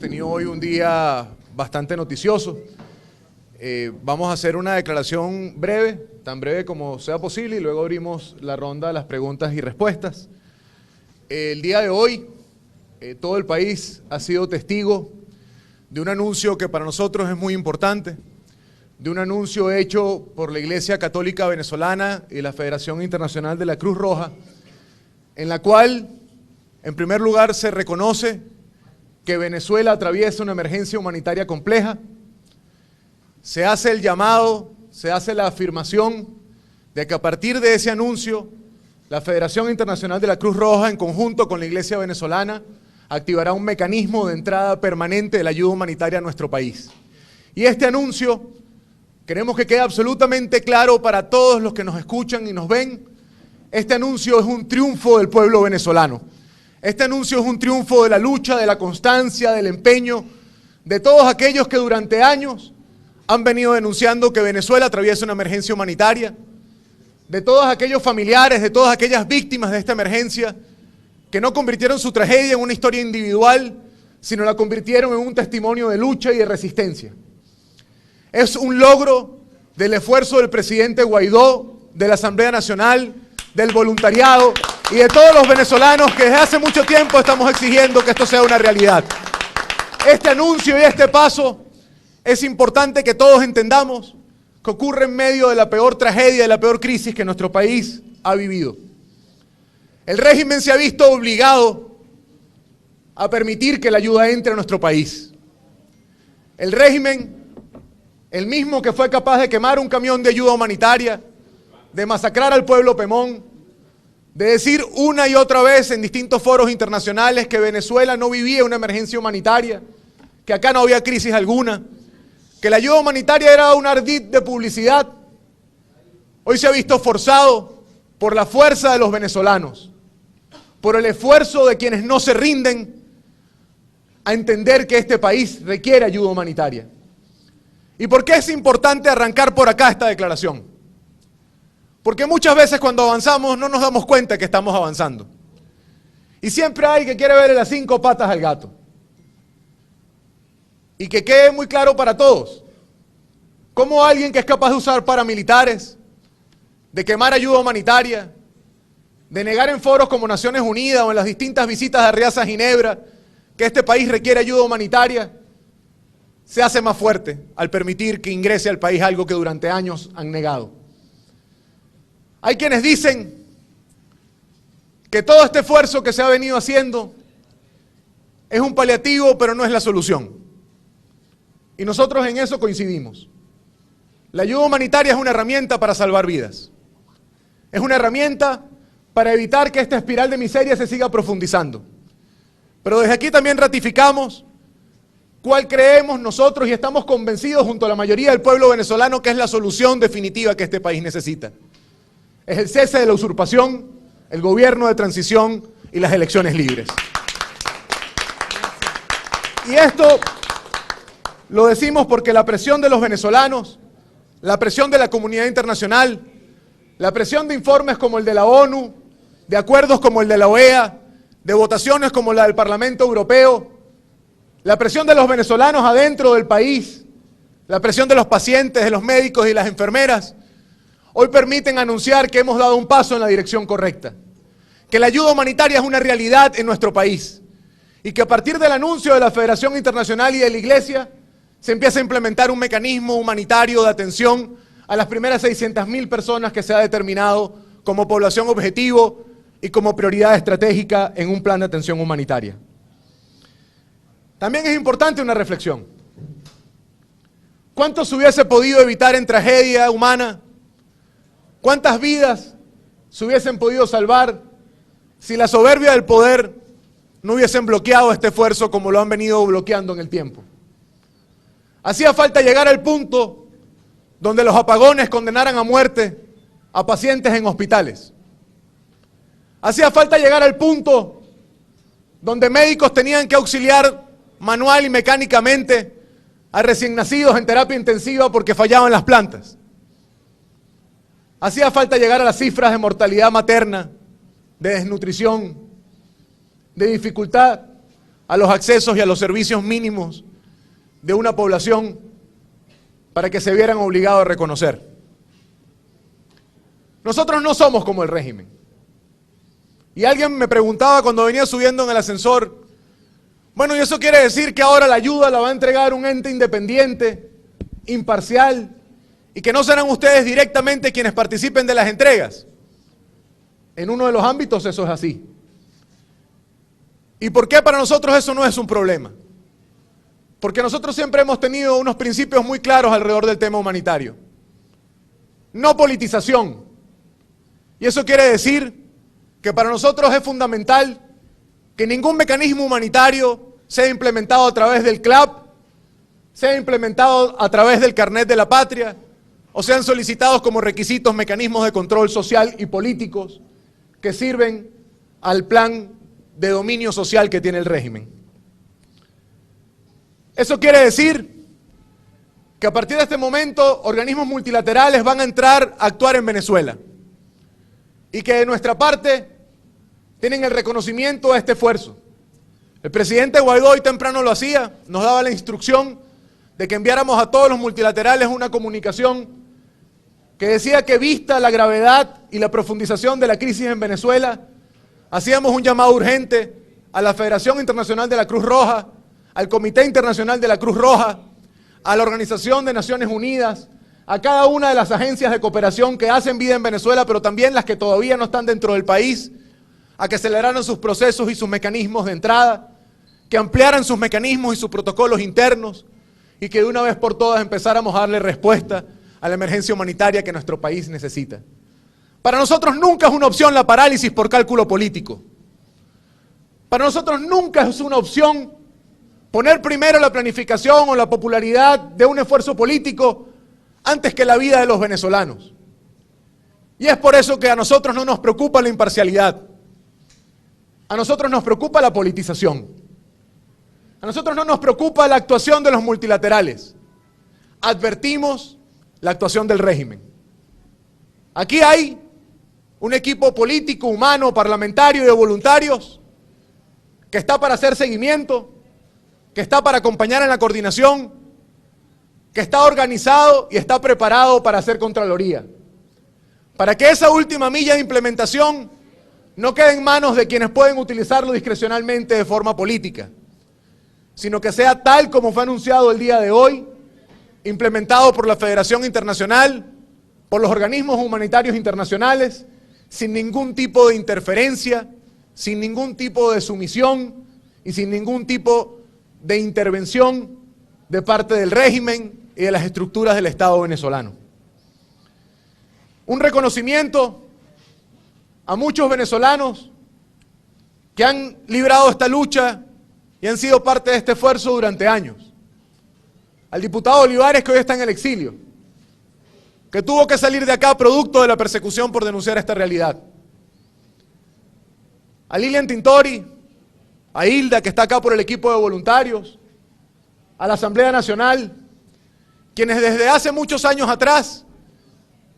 tenido hoy un día bastante noticioso. Vamos a hacer una declaración breve, tan breve como sea posible, y luego abrimos la ronda de las preguntas y respuestas. El día de hoy, todo el país ha sido testigo de un anuncio que para nosotros es muy importante, de un anuncio hecho por la Iglesia Católica Venezolana y la Federación Internacional de la Cruz Roja, en la cual, en primer lugar, se reconoce que Venezuela atraviesa una emergencia humanitaria compleja. Se hace el llamado, se hace la afirmación de que a partir de ese anuncio, la Federación Internacional de la Cruz Roja, en conjunto con la Iglesia venezolana, activará un mecanismo de entrada permanente de la ayuda humanitaria a nuestro país. Y este anuncio, queremos que quede absolutamente claro para todos los que nos escuchan y nos ven, este anuncio es un triunfo del pueblo venezolano. Este anuncio es un triunfo de la lucha, de la constancia, del empeño, de todos aquellos que durante años han venido denunciando que Venezuela atraviesa una emergencia humanitaria, de todos aquellos familiares, de todas aquellas víctimas de esta emergencia que no convirtieron su tragedia en una historia individual, sino la convirtieron en un testimonio de lucha y de resistencia. Es un logro del esfuerzo del presidente Guaidó, de la Asamblea Nacional, del voluntariado y de todos los venezolanos que desde hace mucho tiempo estamos exigiendo que esto sea una realidad. Este anuncio y este paso es importante que todos entendamos que ocurre en medio de la peor tragedia, de la peor crisis que nuestro país ha vivido. El régimen se ha visto obligado a permitir que la ayuda entre a nuestro país. El régimen, el mismo que fue capaz de quemar un camión de ayuda humanitaria, de masacrar al pueblo Pemón, de decir una y otra vez en distintos foros internacionales que Venezuela no vivía una emergencia humanitaria, que acá no había crisis alguna, que la ayuda humanitaria era un ardid de publicidad, hoy se ha visto forzado por la fuerza de los venezolanos, por el esfuerzo de quienes no se rinden a entender que este país requiere ayuda humanitaria. ¿Y por qué es importante arrancar por acá esta declaración? Porque muchas veces cuando avanzamos no nos damos cuenta que estamos avanzando. Y siempre hay que quiere verle las 5 patas al gato. Y que quede muy claro para todos, cómo alguien que es capaz de usar paramilitares, de quemar ayuda humanitaria, de negar en foros como Naciones Unidas o en las distintas visitas de Arriaza a Ginebra que este país requiere ayuda humanitaria, se hace más fuerte al permitir que ingrese al país algo que durante años han negado. Hay quienes dicen que todo este esfuerzo que se ha venido haciendo es un paliativo, pero no es la solución. Y nosotros en eso coincidimos. La ayuda humanitaria es una herramienta para salvar vidas. Es una herramienta para evitar que esta espiral de miseria se siga profundizando. Pero desde aquí también ratificamos cuál creemos nosotros y estamos convencidos junto a la mayoría del pueblo venezolano que es la solución definitiva que este país necesita. Es el cese de la usurpación, el gobierno de transición y las elecciones libres. Y esto lo decimos porque la presión de los venezolanos, la presión de la comunidad internacional, la presión de informes como el de la ONU, de acuerdos como el de la OEA, de votaciones como la del Parlamento Europeo, la presión de los venezolanos adentro del país, la presión de los pacientes, de los médicos y las enfermeras, hoy permiten anunciar que hemos dado un paso en la dirección correcta, que la ayuda humanitaria es una realidad en nuestro país y que a partir del anuncio de la Federación Internacional y de la Iglesia se empieza a implementar un mecanismo humanitario de atención a las primeras 600.000 personas que se ha determinado como población objetivo y como prioridad estratégica en un plan de atención humanitaria. También es importante una reflexión. ¿Cuánto se hubiese podido evitar en tragedia humana? ¿Cuántas vidas se hubiesen podido salvar si la soberbia del poder no hubiesen bloqueado este esfuerzo como lo han venido bloqueando en el tiempo? Hacía falta llegar al punto donde los apagones condenaran a muerte a pacientes en hospitales. Hacía falta llegar al punto donde médicos tenían que auxiliar manual y mecánicamente a recién nacidos en terapia intensiva porque fallaban las plantas. Hacía falta llegar a las cifras de mortalidad materna, de desnutrición, de dificultad a los accesos y a los servicios mínimos de una población para que se vieran obligados a reconocer. Nosotros no somos como el régimen. Y alguien me preguntaba cuando venía subiendo en el ascensor, bueno, ¿y eso quiere decir que ahora la ayuda la va a entregar un ente independiente, imparcial, y que no serán ustedes directamente quienes participen de las entregas? En uno de los ámbitos eso es así. ¿Y por qué para nosotros eso no es un problema? Porque nosotros siempre hemos tenido unos principios muy claros alrededor del tema humanitario. No politización. Y eso quiere decir que para nosotros es fundamental que ningún mecanismo humanitario sea implementado a través del CLAP, sea implementado a través del carnet de la patria, o sean solicitados como requisitos mecanismos de control social y políticos que sirven al plan de dominio social que tiene el régimen. Eso quiere decir que a partir de este momento organismos multilaterales van a entrar a actuar en Venezuela y que de nuestra parte tienen el reconocimiento a este esfuerzo. El presidente Guaidó hoy temprano lo hacía, nos daba la instrucción de que enviáramos a todos los multilaterales una comunicación que decía que vista la gravedad y la profundización de la crisis en Venezuela, hacíamos un llamado urgente a la Federación Internacional de la Cruz Roja, al Comité Internacional de la Cruz Roja, a la Organización de Naciones Unidas, a cada una de las agencias de cooperación que hacen vida en Venezuela, pero también las que todavía no están dentro del país, a que aceleraran sus procesos y sus mecanismos de entrada, que ampliaran sus mecanismos y sus protocolos internos, y que de una vez por todas empezáramos a darle respuesta a la emergencia humanitaria que nuestro país necesita. Para nosotros nunca es una opción la parálisis por cálculo político. Para nosotros nunca es una opción poner primero la planificación o la popularidad de un esfuerzo político antes que la vida de los venezolanos. Y es por eso que a nosotros no nos preocupa la imparcialidad. A nosotros nos preocupa la politización. A nosotros no nos preocupa la actuación de los multilaterales. Advertimos la actuación del régimen. Aquí hay un equipo político, humano, parlamentario y de voluntarios que está para hacer seguimiento, que está para acompañar en la coordinación, que está organizado y está preparado para hacer Contraloría. Para que esa última milla de implementación no quede en manos de quienes pueden utilizarlo discrecionalmente de forma política, sino que sea tal como fue anunciado el día de hoy, implementado por la Federación Internacional, por los organismos humanitarios internacionales, sin ningún tipo de interferencia, sin ningún tipo de sumisión y sin ningún tipo de intervención de parte del régimen y de las estructuras del Estado venezolano. Un reconocimiento a muchos venezolanos que han librado esta lucha y han sido parte de este esfuerzo durante años. Al diputado Olivares, que hoy está en el exilio, que tuvo que salir de acá producto de la persecución por denunciar esta realidad. A Lilian Tintori, a Hilda, que está acá por el equipo de voluntarios, a la Asamblea Nacional, quienes desde hace muchos años atrás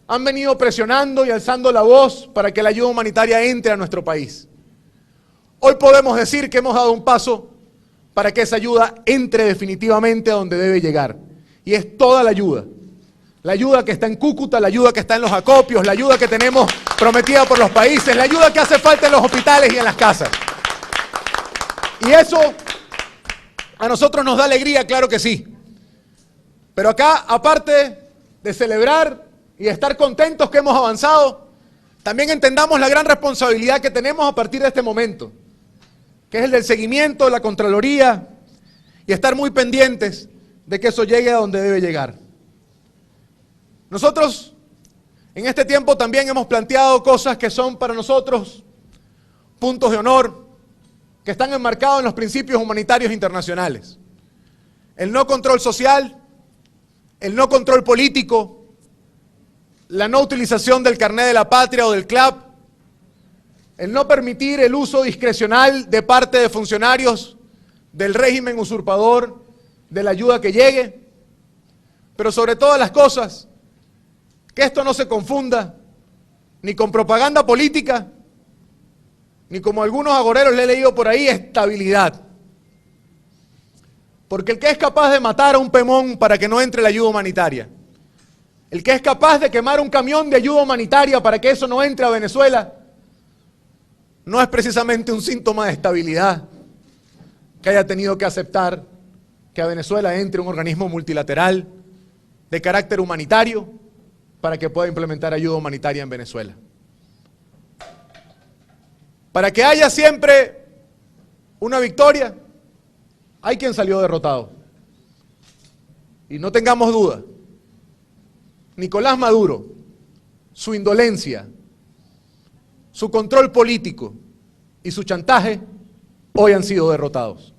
han venido presionando y alzando la voz para que la ayuda humanitaria entre a nuestro país. Hoy podemos decir que hemos dado un paso para que esa ayuda entre definitivamente a donde debe llegar. Y es toda la ayuda que está en Cúcuta, la ayuda que está en los acopios, la ayuda que tenemos prometida por los países, la ayuda que hace falta en los hospitales y en las casas. Y eso a nosotros nos da alegría, claro que sí. Pero acá, aparte de celebrar y de estar contentos que hemos avanzado, también entendamos la gran responsabilidad que tenemos a partir de este momento, que es el del seguimiento, la Contraloría, y estar muy pendientes de que eso llegue a donde debe llegar. Nosotros en este tiempo también hemos planteado cosas que son para nosotros puntos de honor, que están enmarcados en los principios humanitarios internacionales. El no control social, el no control político, la no utilización del carnet de la patria o del CLAP, el no permitir el uso discrecional de parte de funcionarios del régimen usurpador de la ayuda que llegue, pero sobre todas las cosas, que esto no se confunda ni con propaganda política, ni como algunos agoreros le he leído por ahí, estabilidad. Porque el que es capaz de matar a un pemón para que no entre la ayuda humanitaria, el que es capaz de quemar un camión de ayuda humanitaria para que eso no entre a Venezuela, no es precisamente un síntoma de estabilidad que haya tenido que aceptar que a Venezuela entre un organismo multilateral de carácter humanitario para que pueda implementar ayuda humanitaria en Venezuela. Para que haya siempre una victoria, hay quien salió derrotado. Y no tengamos duda, Nicolás Maduro, su indolencia, su control político y su chantaje hoy han sido derrotados.